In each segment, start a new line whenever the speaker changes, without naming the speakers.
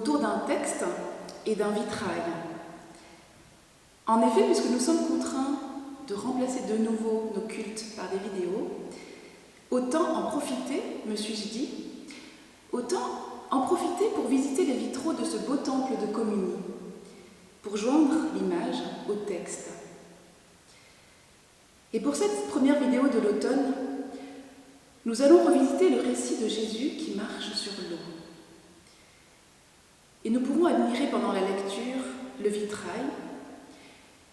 autour d'un texte et d'un vitrail. En effet, puisque nous sommes contraints de remplacer de nouveau nos cultes par des vidéos, autant en profiter, me suis-je dit, autant en profiter pour visiter les vitraux de ce beau temple de communie, pour joindre l'image au texte. Et pour cette première vidéo de l'automne, nous allons revisiter le récit de Jésus qui marche sur l'eau. Et nous pourrons admirer pendant la lecture le vitrail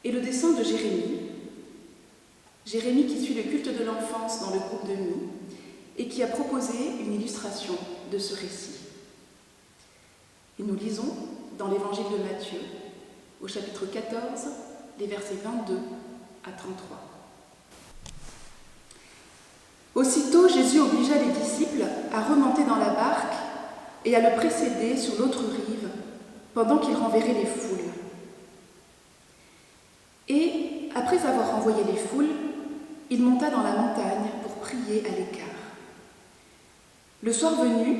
et le dessin de Jérémie. Jérémie qui suit le culte de l'enfance dans le groupe de nuit et qui a proposé une illustration de ce récit. Et nous lisons dans l'évangile de Matthieu, au chapitre 14, les versets 22 à 33. Aussitôt, Jésus obligea les disciples à remonter dans la barque et à le précéder sur l'autre rive, pendant qu'il renverrait les foules. Et, après avoir renvoyé les foules, il monta dans la montagne pour prier à l'écart. Le soir venu,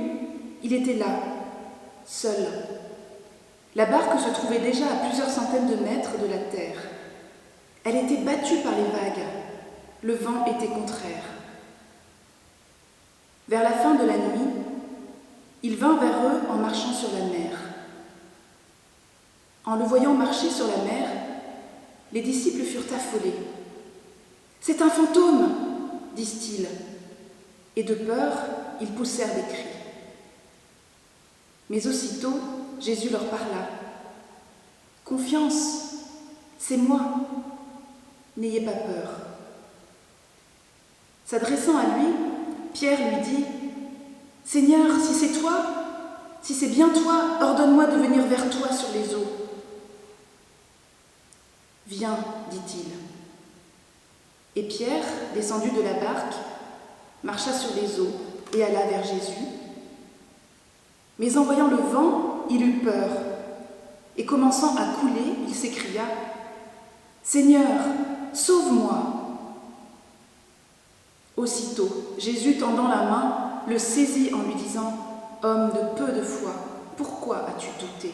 il était là, seul. La barque se trouvait déjà à plusieurs centaines de mètres de la terre. Elle était battue par les vagues. Le vent était contraire. Vers la fin de la nuit, il vint vers eux en marchant sur la mer. En le voyant marcher sur la mer, les disciples furent affolés. « C'est un fantôme !» disent-ils. Et de peur, ils poussèrent des cris. Mais aussitôt, Jésus leur parla. « Confiance, c'est moi, n'ayez pas peur. » S'adressant à lui, Pierre lui dit « Seigneur, si c'est toi, si c'est bien toi, ordonne-moi de venir vers toi sur les eaux. » « Viens, dit-il. » Et Pierre, descendu de la barque, marcha sur les eaux et alla vers Jésus. Mais en voyant le vent, il eut peur, et commençant à couler, il s'écria « Seigneur, sauve-moi !» Aussitôt, Jésus, tendant la main, le saisit en lui disant « Homme de peu de foi, pourquoi as-tu douté ?»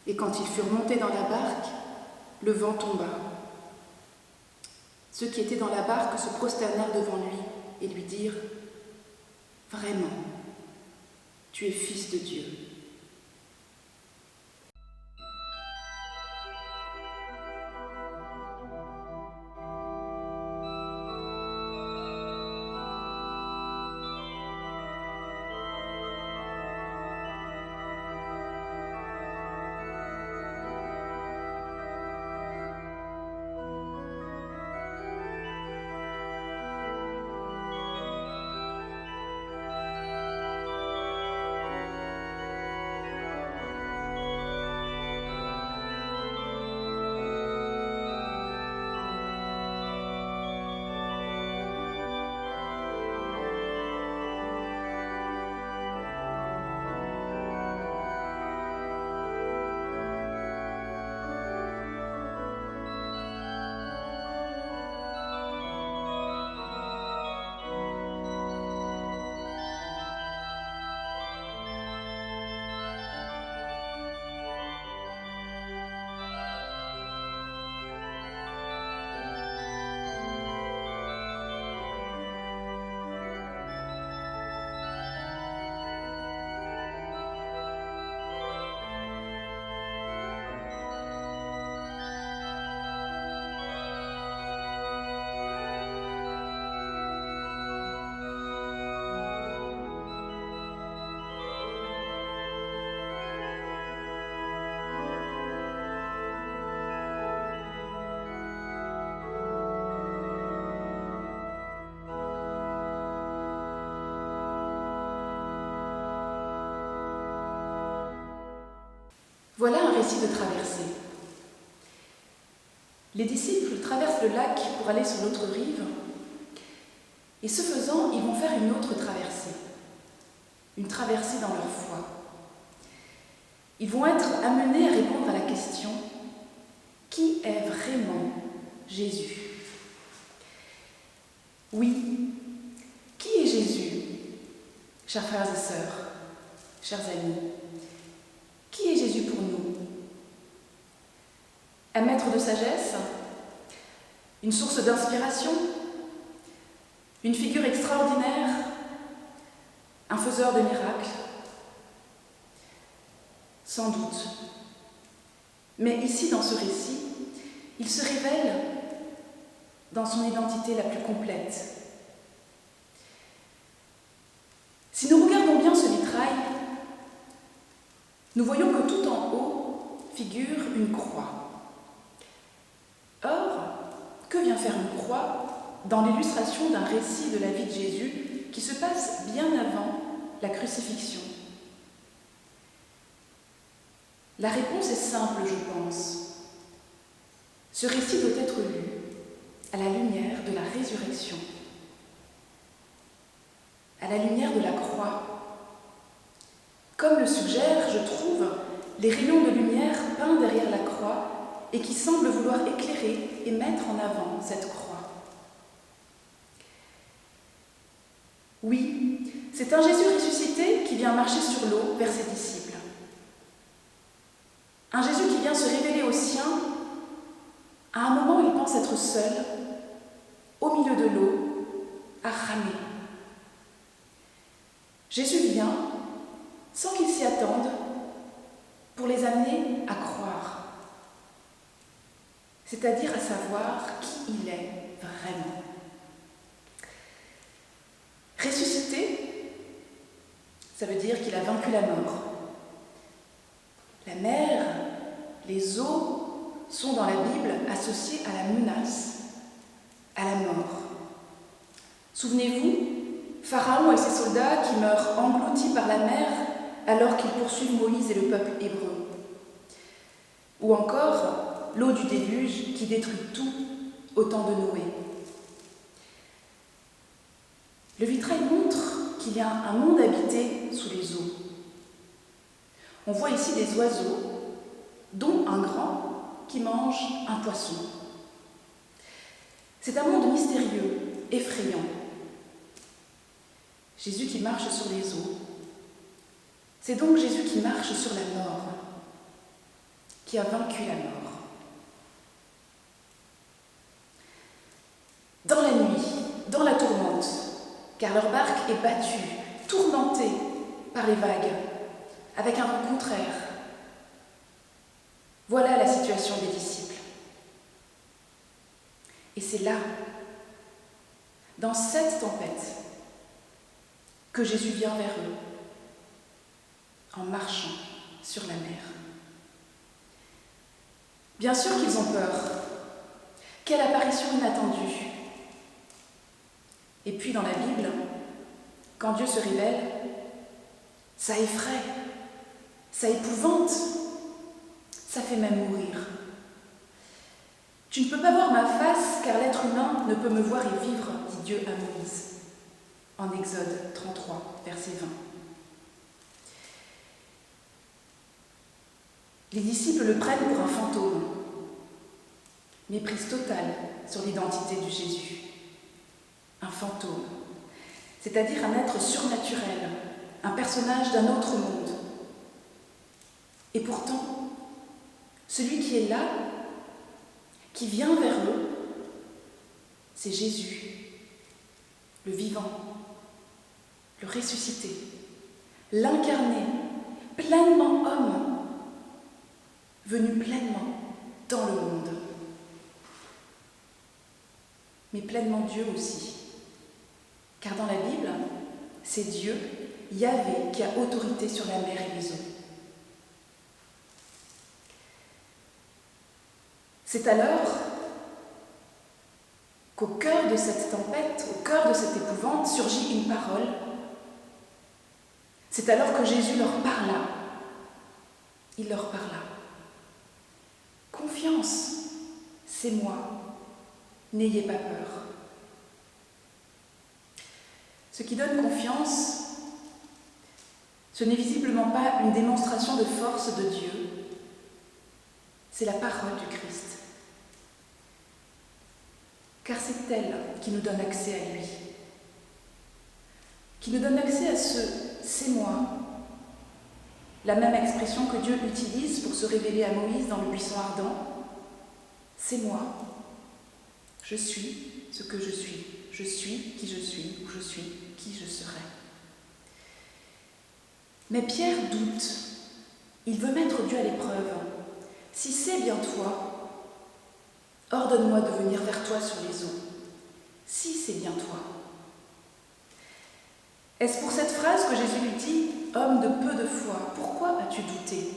Et quand ils furent montés dans la barque, le vent tomba. Ceux qui étaient dans la barque se prosternèrent devant lui et lui dirent « Vraiment, tu es fils de Dieu. » Voilà un récit de traversée. Les disciples traversent le lac pour aller sur l'autre rive, et ce faisant, ils vont faire une autre traversée dans leur foi. Ils vont être amenés à répondre à la question « Qui est vraiment Jésus ?» Oui, qui est Jésus, chers frères et sœurs, chers amis? un maître de sagesse, une source d'inspiration, une figure extraordinaire, un faiseur de miracles? Sans doute. Mais ici, dans ce récit, il se révèle dans son identité la plus complète. Si nous regardons bien ce vitrail, nous voyons que tout en haut figure une croix. Or, que vient faire une croix dans l'illustration d'un récit de la vie de Jésus qui se passe bien avant la crucifixion? La réponse est simple, je pense. Ce récit doit être lu à la lumière de la résurrection, à la lumière de la croix. Comme le suggèrent, je trouve, les rayons de lumière peints derrière la croix et qui semblent vouloir éclairer et mettre en avant cette croix. Oui, c'est un Jésus ressuscité qui vient marcher sur l'eau vers ses disciples. Un Jésus qui vient se révéler aux siens à un moment où il pense être seul, au milieu de l'eau, à ramer. Jésus vient, sans qu'ils s'y attendent, pour les amener à croire, c'est-à-dire à savoir qui il est vraiment. Ressuscité, ça veut dire qu'il a vaincu la mort. La mer, les eaux sont dans la Bible associées à la menace, à la mort. Souvenez-vous, Pharaon et ses soldats qui meurent engloutis par la mer alors qu'ils poursuivent Moïse et le peuple hébreu. Ou encore l'eau du déluge qui détruit tout au temps de Noé. Le vitrail montre qu'il y a un monde habité sous les eaux. On voit ici des oiseaux, dont un grand qui mange un poisson. C'est un monde mystérieux, effrayant. Jésus qui marche sur les eaux. C'est donc Jésus qui marche sur la mort, qui a vaincu la mort. Dans la nuit, dans la tourmente, car leur barque est battue, tourmentée par les vagues, avec un vent contraire. Voilà la situation des disciples. Et c'est là, dans cette tempête, que Jésus vient vers eux, en marchant sur la mer. Bien sûr qu'ils ont peur. Quelle apparition inattendue! Et puis dans la Bible, quand Dieu se révèle, ça effraie, ça épouvante, ça fait même mourir. Tu ne peux pas voir ma face, car l'être humain ne peut me voir et vivre, dit Dieu à Moïse, en Exode 33, verset 20. Les disciples le prennent pour un fantôme. Méprise totale sur l'identité de Jésus. Un fantôme, c'est-à-dire un être surnaturel, un personnage d'un autre monde. Et pourtant, celui qui est là, qui vient vers eux, c'est Jésus, le vivant, le ressuscité, l'incarné, pleinement homme, venu pleinement dans le monde, mais pleinement Dieu aussi. Car dans la Bible, c'est Dieu, Yahvé, qui a autorité sur la mer et les eaux. C'est alors qu'au cœur de cette tempête, au cœur de cette épouvante, surgit une parole. C'est alors que Jésus leur parla. Il leur parla. Confiance, c'est moi. N'ayez pas peur. Ce qui donne confiance, ce n'est visiblement pas une démonstration de force de Dieu, c'est la parole du Christ. Car c'est elle qui nous donne accès à lui, qui nous donne accès à ce « c'est moi », la même expression que Dieu utilise pour se révéler à Moïse dans le buisson ardent, c'est moi. Je suis ce que je suis. Je suis qui je suis, ou je suis qui je serai. Mais Pierre doute. Il veut mettre Dieu à l'épreuve. Si c'est bien toi, ordonne-moi de venir vers toi sur les eaux. Si c'est bien toi. Est-ce pour cette phrase que Jésus lui dit « Homme de peu de foi, pourquoi as-tu douté ?»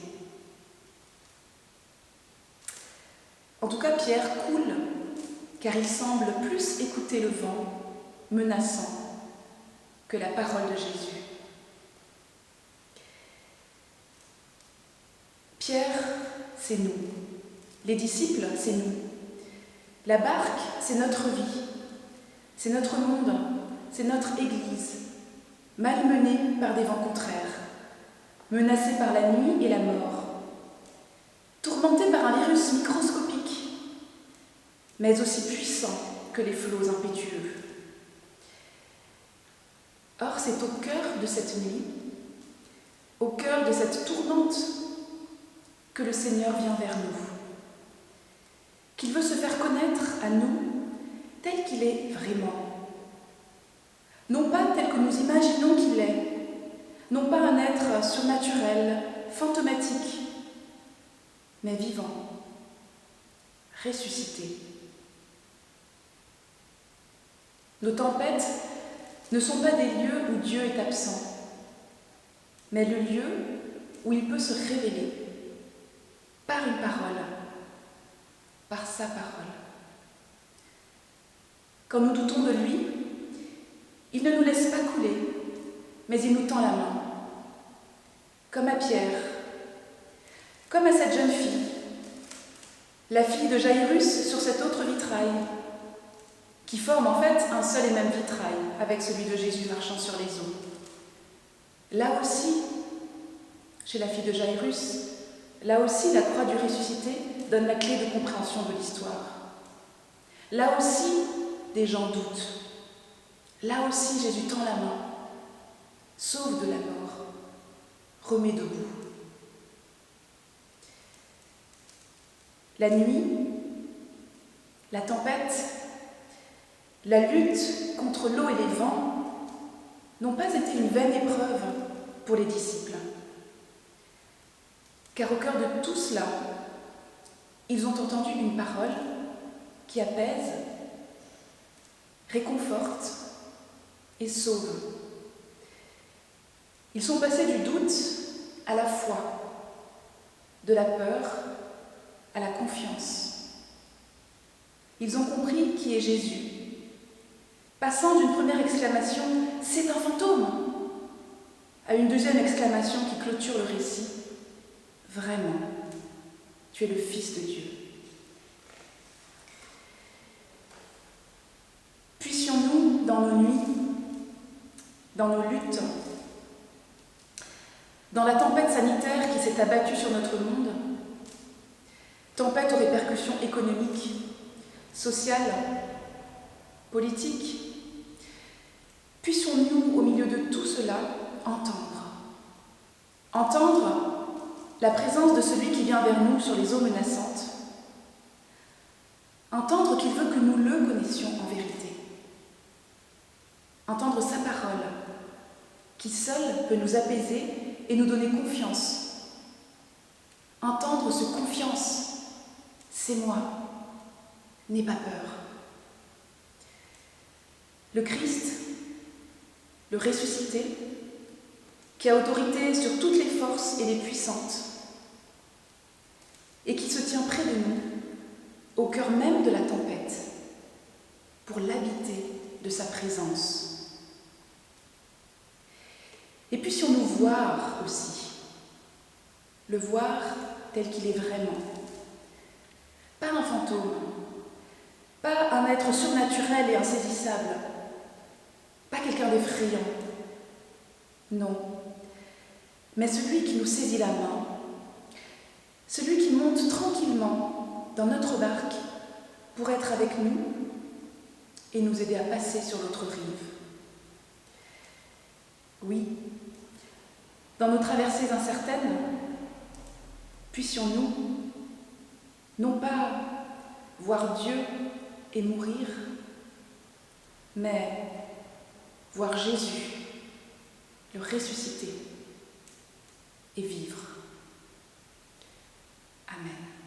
En tout cas, Pierre coule, car il semble plus écouter le vent menaçant que la parole de Jésus. Pierre, c'est nous. Les disciples, c'est nous. La barque, c'est notre vie. C'est notre monde. C'est notre Église. Malmenée par des vents contraires. Menacée par la nuit et la mort. Tourmentée par un virus microscopique, mais aussi puissant que les flots impétueux. Or, c'est au cœur de cette nuit, au cœur de cette tourmente, que le Seigneur vient vers nous, qu'il veut se faire connaître à nous tel qu'il est vraiment. Non pas tel que nous imaginons qu'il est, non pas un être surnaturel, fantomatique, mais vivant, ressuscité. Nos tempêtes ne sont pas des lieux où Dieu est absent, mais le lieu où il peut se révéler par une parole, par sa parole. Quand nous doutons de lui, il ne nous laisse pas couler, mais il nous tend la main, comme à Pierre, comme à cette jeune fille, la fille de Jairus sur cet autre vitrail, qui forme en fait un seul et même vitrail avec celui de Jésus marchant sur les eaux. Là aussi, chez la fille de Jairus, là aussi la croix du ressuscité donne la clé de compréhension de l'histoire. Là aussi, des gens doutent. Là aussi, Jésus tend la main, sauve de la mort, remet debout. La nuit, la tempête, la lutte contre l'eau et les vents n'ont pas été une vaine épreuve pour les disciples. Car au cœur de tout cela, ils ont entendu une parole qui apaise, réconforte et sauve. Ils sont passés du doute à la foi, de la peur à la confiance. Ils ont compris qui est Jésus, passant d'une première exclamation « C'est un fantôme !» à une deuxième exclamation qui clôture le récit « Vraiment, tu es le Fils de Dieu !» Puissions-nous, dans nos nuits, dans nos luttes, dans la tempête sanitaire qui s'est abattue sur notre monde, tempête aux répercussions économiques, sociales, politiques, puissions-nous, au milieu de tout cela, entendre la présence de celui qui vient vers nous sur les eaux menaçantes, entendre qu'il veut que nous le connaissions en vérité, entendre sa parole, qui seule peut nous apaiser et nous donner confiance, entendre ce confiance, c'est moi, n'aie pas peur. Le Christ, le ressuscité, qui a autorité sur toutes les forces et les puissantes, et qui se tient près de nous, au cœur même de la tempête, pour l'habiter de sa présence. Et puissions-nous voir aussi, le voir tel qu'il est vraiment. Pas un fantôme, pas un être surnaturel et insaisissable, pas quelqu'un d'effrayant, non, mais celui qui nous saisit la main, celui qui monte tranquillement dans notre barque pour être avec nous et nous aider à passer sur l'autre rive. Oui, dans nos traversées incertaines, puissions-nous, non pas voir Dieu et mourir, mais voir Jésus, le ressusciter et vivre. Amen.